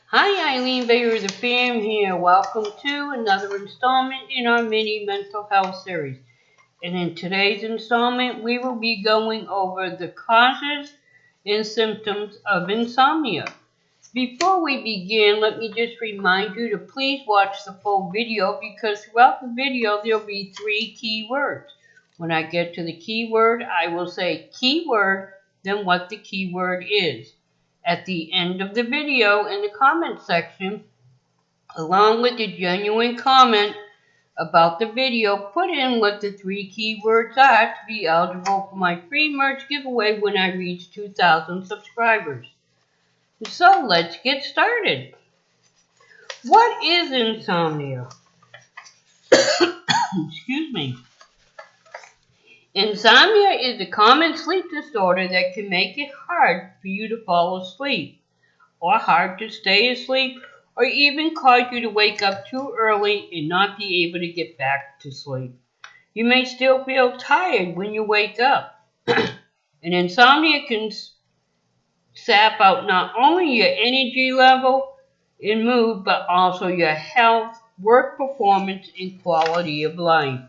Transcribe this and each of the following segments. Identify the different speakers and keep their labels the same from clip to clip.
Speaker 1: Hi, Eileen Veilleux, the fam here. Welcome to another installment in our mini mental health series. And in today's installment, we will be going over the causes and symptoms of insomnia. Before we begin, let me just remind you to please watch the full video because throughout the video there'll be three key words. When I get to the keyword, I will say keyword, then what the keyword is. At the end of the video in the comment section, along with the genuine comment about the video, put in what the three keywords are to be eligible for my free merch giveaway when I reach 2,000 subscribers. So let's get started. What is insomnia? Excuse me. Insomnia is a common sleep disorder that can make it hard for you to fall asleep, or hard to stay asleep, or even cause you to wake up too early and not be able to get back to sleep. You may still feel tired when you wake up. And insomnia can sap out not only your energy level and mood, but also your health, work performance, and quality of life.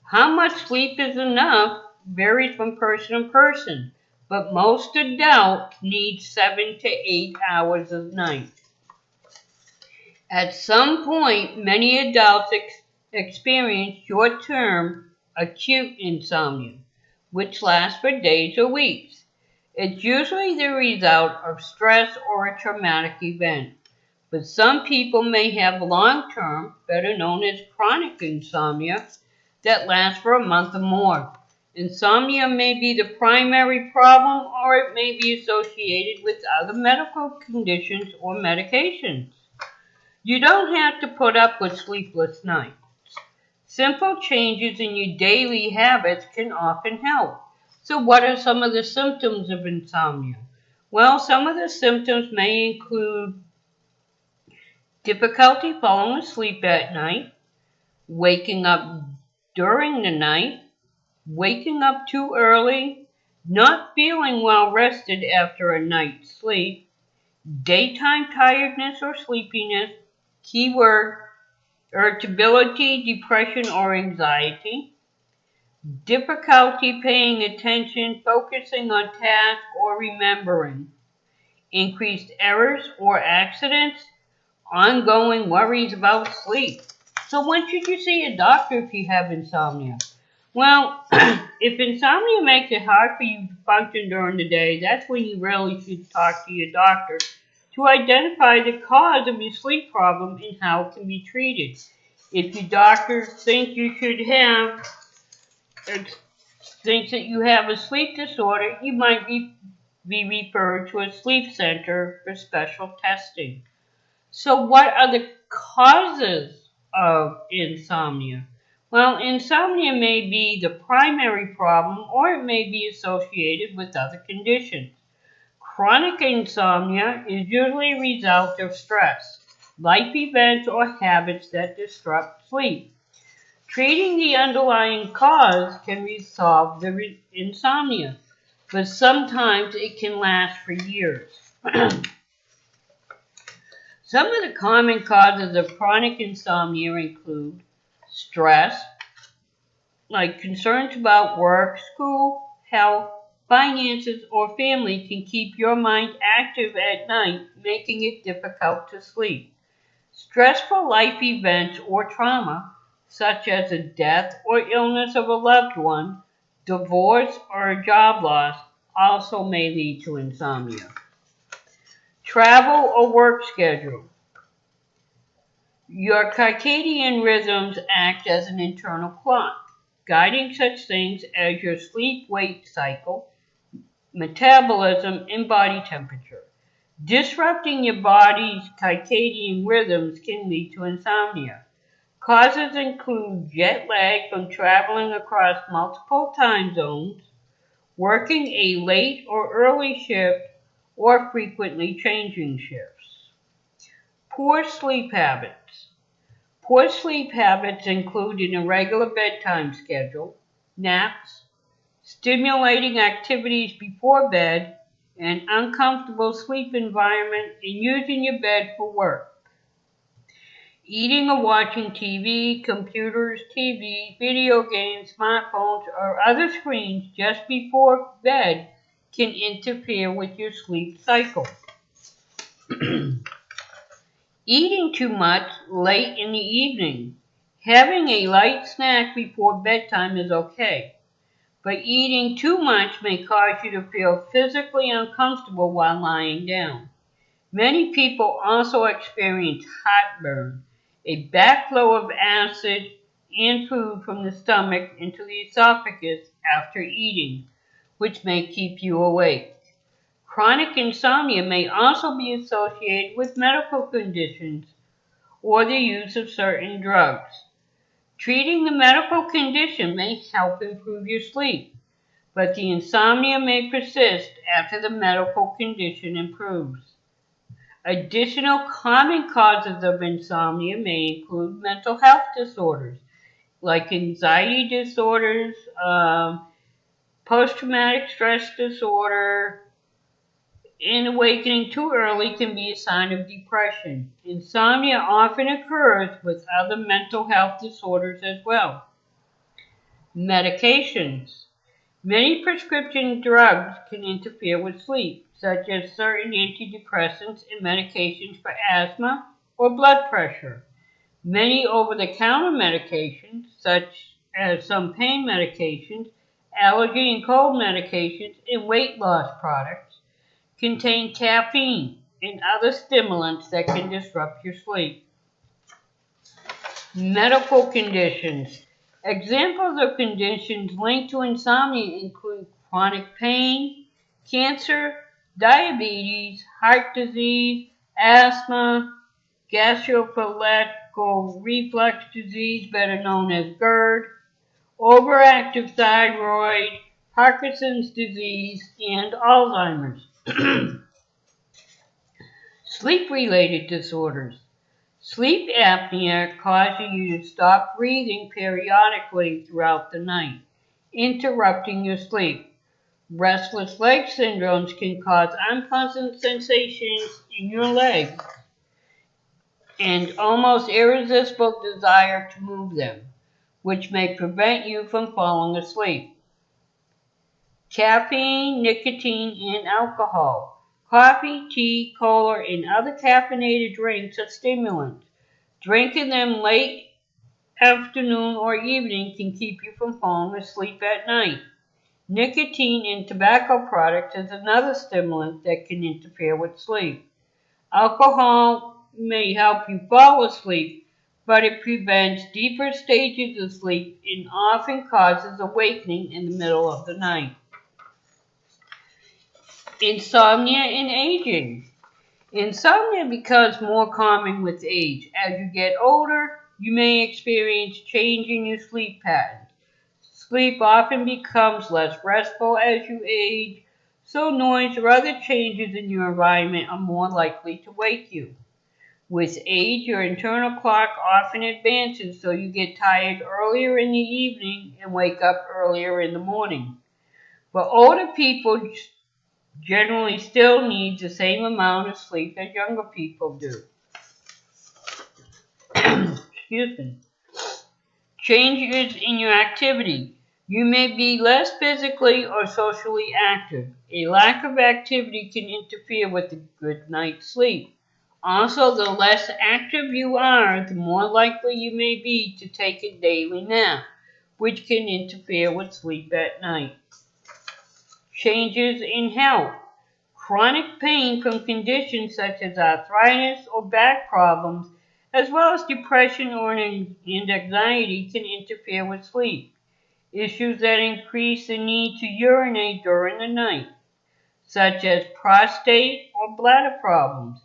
Speaker 1: How much sleep is enough varies from person to person, but most adults need 7 to 8 hours a night. At some point, many adults experience short-term acute insomnia, which lasts for days or weeks. It's usually the result of stress or a traumatic event, but some people may have long-term, better known as chronic insomnia, that lasts for a month or more. Insomnia may be the primary problem, or it may be associated with other medical conditions or medications. You don't have to put up with sleepless nights. Simple changes in your daily habits can often help. So what are some of the symptoms of insomnia? Well, some of the symptoms may include difficulty falling asleep at night, waking up during the night, waking up too early, not feeling well rested after a night's sleep, daytime tiredness or sleepiness, keyword, irritability, depression or anxiety, difficulty paying attention, focusing on tasks or remembering, increased errors or accidents, ongoing worries about sleep. So when should you see a doctor if you have insomnia? Well, if insomnia makes it hard for you to function during the day, that's when you really should talk to your doctor to identify the cause of your sleep problem and how it can be treated. If your doctor thinks that you have a sleep disorder, you might be referred to a sleep center for special testing. So what are the causes of insomnia? Well, insomnia may be the primary problem, or it may be associated with other conditions. Chronic insomnia is usually a result of stress, life events, or habits that disrupt sleep. Treating the underlying cause can resolve the insomnia, but sometimes it can last for years. Some of the common causes of chronic insomnia include stress, like concerns about work, school, health, finances, or family can keep your mind active at night, making it difficult to sleep. Stressful life events or trauma, such as a death or illness of a loved one, divorce, or a job loss, also may lead to insomnia. Travel or work schedule. Your circadian rhythms act as an internal clock, guiding such things as your sleep-wake cycle, metabolism, and body temperature. Disrupting your body's circadian rhythms can lead to insomnia. Causes include jet lag from traveling across multiple time zones, working a late or early shift, or frequently changing shifts. Poor sleep habits. Poor sleep habits include an irregular bedtime schedule, naps, stimulating activities before bed, an uncomfortable sleep environment, and using your bed for work. Eating or watching TV, computers, TV, video games, smartphones, or other screens just before bed can interfere with your sleep cycle. Eating too much late in the evening. Having a light snack before bedtime is okay, but eating too much may cause you to feel physically uncomfortable while lying down. Many people also experience heartburn, a backflow of acid and food from the stomach into the esophagus after eating, which may keep you awake. Chronic insomnia may also be associated with medical conditions or the use of certain drugs. Treating the medical condition may help improve your sleep, but the insomnia may persist after the medical condition improves. Additional common causes of insomnia may include mental health disorders like anxiety disorders, post traumatic stress disorder, and awakening too early can be a sign of depression. Insomnia often occurs with other mental health disorders as well. Medications. Many prescription drugs can interfere with sleep, such as certain antidepressants and medications for asthma or blood pressure. Many over-the-counter medications, such as some pain medications, allergy and cold medications, and weight loss products, contain caffeine and other stimulants that can disrupt your sleep. Medical conditions. Examples of conditions linked to insomnia include chronic pain, cancer, diabetes, heart disease, asthma, gastroesophageal reflux disease, better known as GERD, overactive thyroid, Parkinson's disease, and Alzheimer's. Sleep-related disorders. Sleep apnea causes you to stop breathing periodically throughout the night, interrupting your sleep. Restless leg syndromes can cause unpleasant sensations in your legs and almost irresistible desire to move them, which may prevent you from falling asleep. Caffeine, nicotine, and alcohol. Coffee, tea, cola, and other caffeinated drinks are stimulants. Drinking them late afternoon or evening can keep you from falling asleep at night. Nicotine in tobacco products is another stimulant that can interfere with sleep. Alcohol may help you fall asleep, but it prevents deeper stages of sleep and often causes awakening in the middle of the night. Insomnia and aging. Insomnia becomes more common with age. As you get older, you may experience change in your sleep patterns. Sleep often becomes less restful as you age, so noise or other changes in your environment are more likely to wake you. With age, your internal clock often advances, so you get tired earlier in the evening and wake up earlier in the morning. But older people generally still need the same amount of sleep as younger people do. Excuse me. Changes in your activity. You may be less physically or socially active. A lack of activity can interfere with a good night's sleep. Also, the less active you are, the more likely you may be to take a daily nap, which can interfere with sleep at night. Changes in health. Chronic pain from conditions such as arthritis or back problems, as well as depression and anxiety, can interfere with sleep. Issues that increase the need to urinate during the night, such as prostate or bladder problems,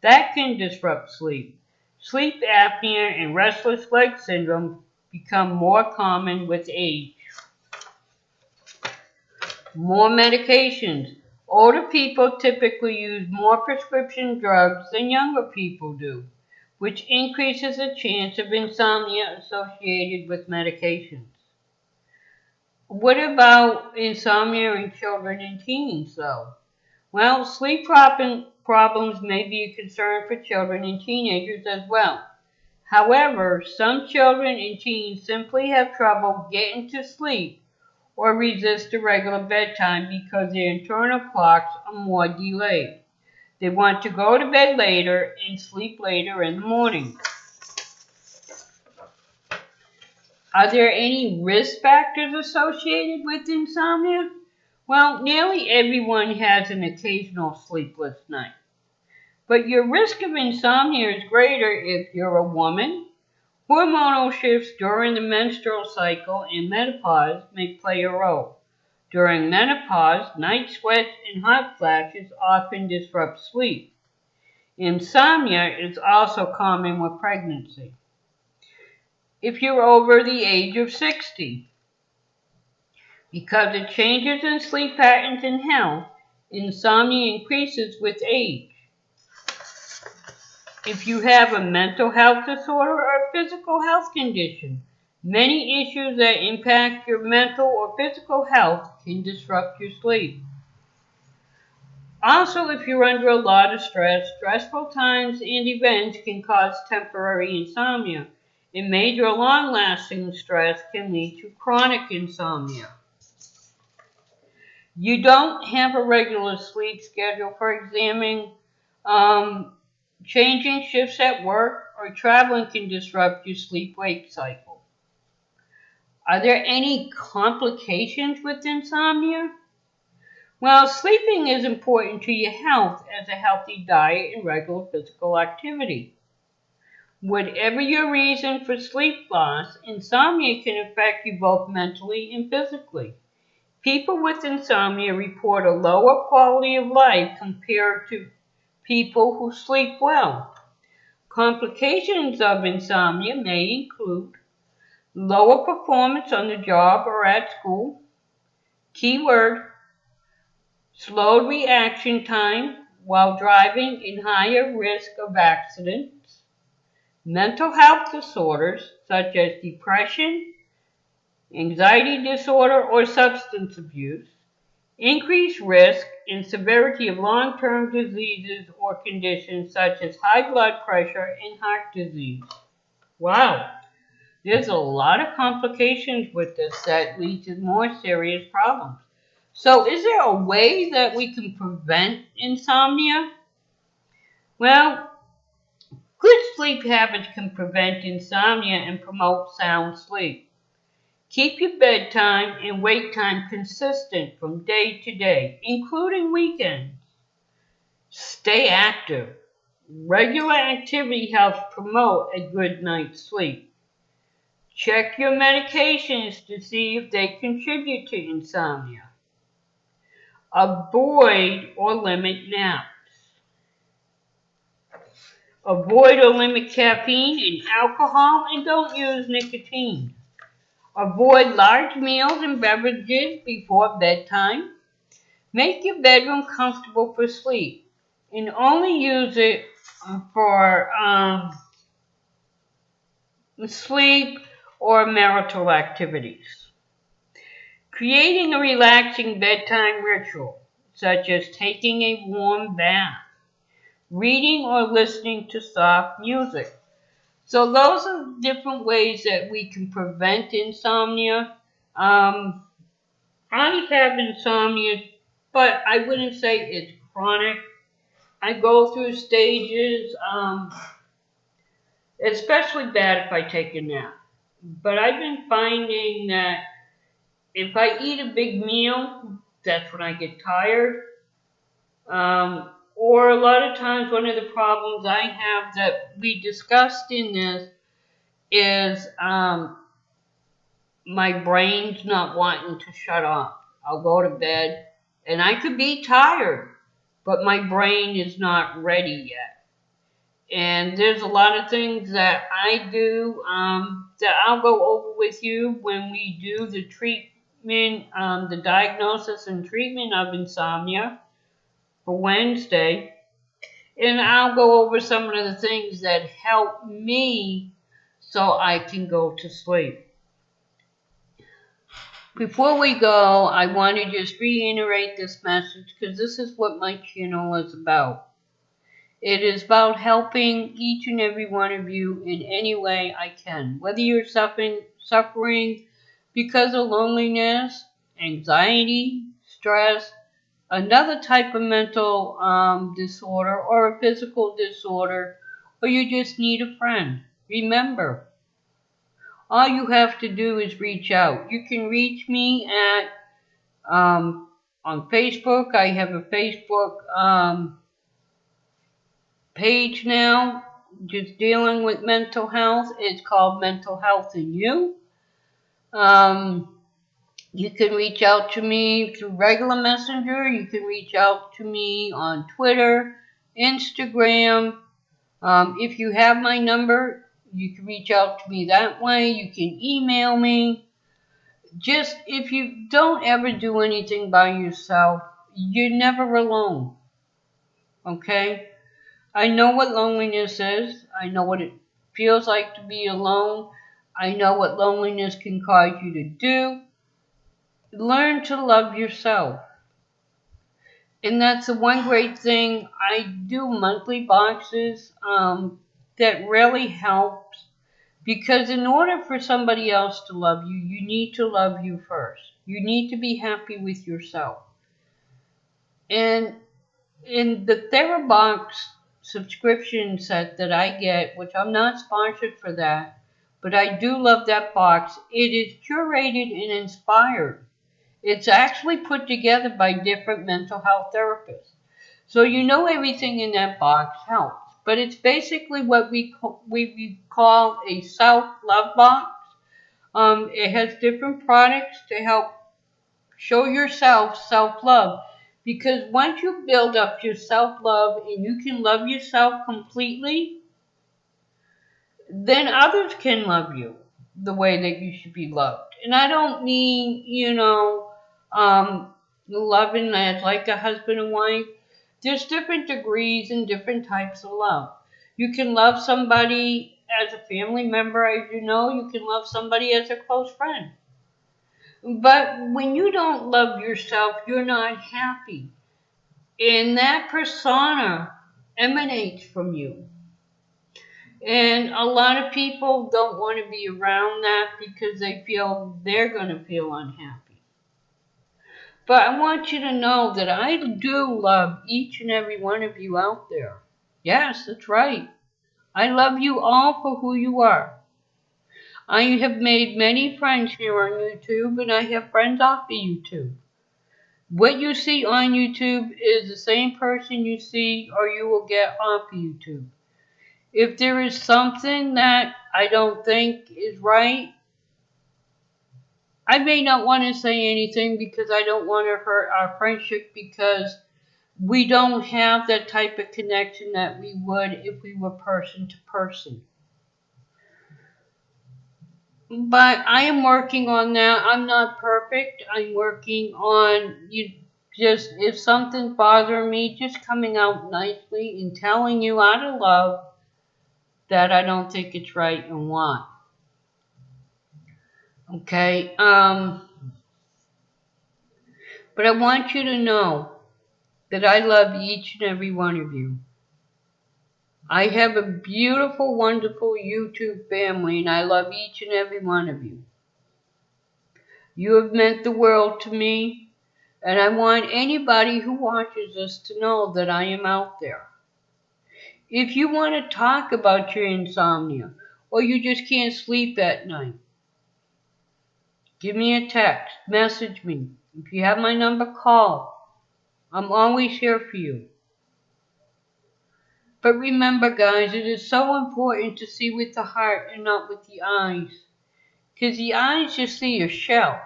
Speaker 1: that can disrupt sleep. Sleep apnea and restless leg syndrome become more common with age. More medications. Older people typically use more prescription drugs than younger people do, which increases the chance of insomnia associated with medications. What about insomnia in children and teens, though? Well, problems may be a concern for children and teenagers as well. However, some children and teens simply have trouble getting to sleep or resist a regular bedtime because their internal clocks are more delayed. They want to go to bed later and sleep later in the morning. Are there any risk factors associated with insomnia? Well, nearly everyone has an occasional sleepless night. But your risk of insomnia is greater if you're a woman. Hormonal shifts during the menstrual cycle and menopause may play a role. During menopause, night sweats and hot flashes often disrupt sleep. Insomnia is also common with pregnancy. If you're over the age of 60, because of changes in sleep patterns and health, insomnia increases with age. If you have a mental health disorder or physical health condition, many issues that impact your mental or physical health can disrupt your sleep. Also, if you're under a lot of stress, stressful times and events can cause temporary insomnia, and major or long-lasting stress can lead to chronic insomnia. You don't have a regular sleep schedule, for example, changing shifts at work or traveling can disrupt your sleep-wake cycle. Are there any complications with insomnia? Well, sleeping is important to your health as a healthy diet and regular physical activity. Whatever your reason for sleep loss, insomnia can affect you both mentally and physically. People with insomnia report a lower quality of life compared to people who sleep well. Complications of insomnia may include lower performance on the job or at school, keyword, slowed reaction time while driving and higher risk of accidents, mental health disorders such as depression, anxiety disorder, or substance abuse, increased risk and severity of long-term diseases or conditions such as high blood pressure and heart disease. Wow, there's a lot of complications with this that lead to more serious problems. So is there a way that we can prevent insomnia? Well, good sleep habits can prevent insomnia and promote sound sleep. Keep your bedtime and wake time consistent from day to day, including weekends. Stay active. Regular activity helps promote a good night's sleep. Check your medications to see if they contribute to insomnia. Avoid or limit naps. Avoid or limit caffeine and alcohol, and don't use nicotine. Avoid large meals and beverages before bedtime. Make your bedroom comfortable for sleep, and only use it for sleep or marital activities. Creating a relaxing bedtime ritual, such as taking a warm bath, reading or listening to soft music. So those are different ways that we can prevent insomnia. I have insomnia, but I wouldn't say it's chronic. I go through stages, especially bad if I take a nap. But I've been finding that if I eat a big meal, that's when I get tired. Or a lot of times, one of the problems I have that we discussed in this is my brain's not wanting to shut off. I'll go to bed and I could be tired, but my brain is not ready yet. And there's a lot of things that I do that I'll go over with you when we do the treatment, the diagnosis and treatment of insomnia for Wednesday. And I'll go over some of the things that help me so I can go to sleep. Before we go, I want to just reiterate this message because this is what my channel is about. It is about helping each and every one of you in any way I can. Whether you're suffering because of loneliness, anxiety, stress, another type of mental disorder, or a physical disorder, or you just need a friend. Remember, all you have to do is reach out. You can reach me at on Facebook. I have a Facebook page now, just dealing with mental health. It's called Mental Health in You. You can reach out to me through regular messenger. You can reach out to me on Twitter, Instagram. If you have my number, you can reach out to me that way. You can email me. Just if you don't ever do anything by yourself, you're never alone. Okay? I know what loneliness is. I know what it feels like to be alone. I know what loneliness can cause you to do. Learn to love yourself. And that's the one great thing. I do monthly boxes that really helps because in order for somebody else to love you, you need to love you first. You need to be happy with yourself. And in the TheraBox subscription set that I get, which I'm not sponsored for that, but I do love that box, it is curated and inspired. It's actually put together by different mental health therapists. So you know everything in that box helps. But it's basically what we call a self-love box. It has different products to help show yourself self-love. Because once you build up your self-love and you can love yourself completely, then others can love you the way that you should be loved. And I don't mean, loving as like a husband and wife. There's different degrees and different types of love. You can love somebody as a family member, as you know. You can love somebody as a close friend. But when you don't love yourself, you're not happy. And that persona emanates from you. And a lot of people don't want to be around that because they feel they're going to feel unhappy. But I want you to know that I do love each and every one of you out there. Yes, that's right. I love you all for who you are. I have made many friends here on YouTube, and I have friends off of YouTube. What you see on YouTube is the same person you see or you will get off of YouTube. If there is something that I don't think is right, I may not want to say anything because I don't want to hurt our friendship because we don't have that type of connection that we would if we were person to person. But I am working on that. I'm not perfect. I'm working on just if something's bothering me, just coming out nicely and telling you out of love that I don't think it's right and why. Okay? But I want you to know that I love each and every one of you. I have a beautiful, wonderful YouTube family, and I love each and every one of you. You have meant the world to me, and I want anybody who watches this to know that I am out there. If you want to talk about your insomnia, or you just can't sleep at night, give me a text, message me. If you have my number, call. I'm always here for you. But remember, guys, it is so important to see with the heart and not with the eyes. Because the eyes just see a shell.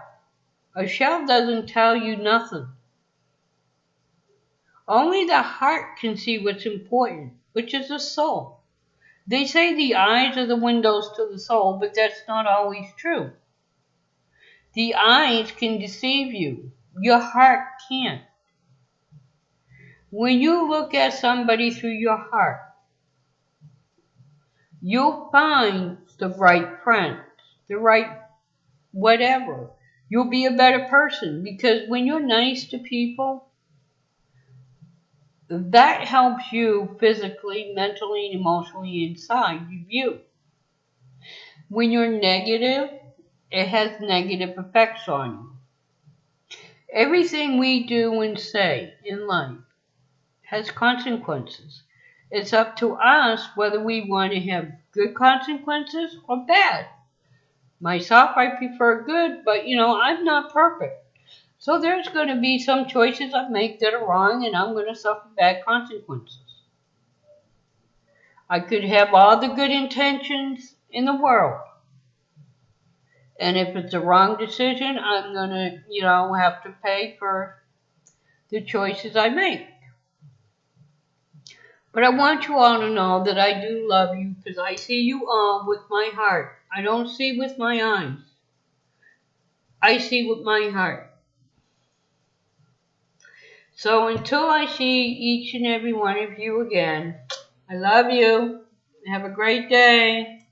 Speaker 1: A shell doesn't tell you nothing. Only the heart can see what's important, which is the soul. They say the eyes are the windows to the soul, but that's not always true. The eyes can deceive you. Your heart can't. When you look at somebody through your heart, you'll find the right friends, the right whatever. You'll be a better person because when you're nice to people, that helps you physically, mentally, and emotionally inside you. When you're negative, it has negative effects on you. Everything we do and say in life has consequences. It's up to us whether we want to have good consequences or bad. Myself, I prefer good, but I'm not perfect. So there's going to be some choices I make that are wrong and I'm going to suffer bad consequences. I could have all the good intentions in the world. And if it's a wrong decision, I'm going to, have to pay for the choices I make. But I want you all to know that I do love you because I see you all with my heart. I don't see with my eyes. I see with my heart. So until I see each and every one of you again, I love you. Have a great day.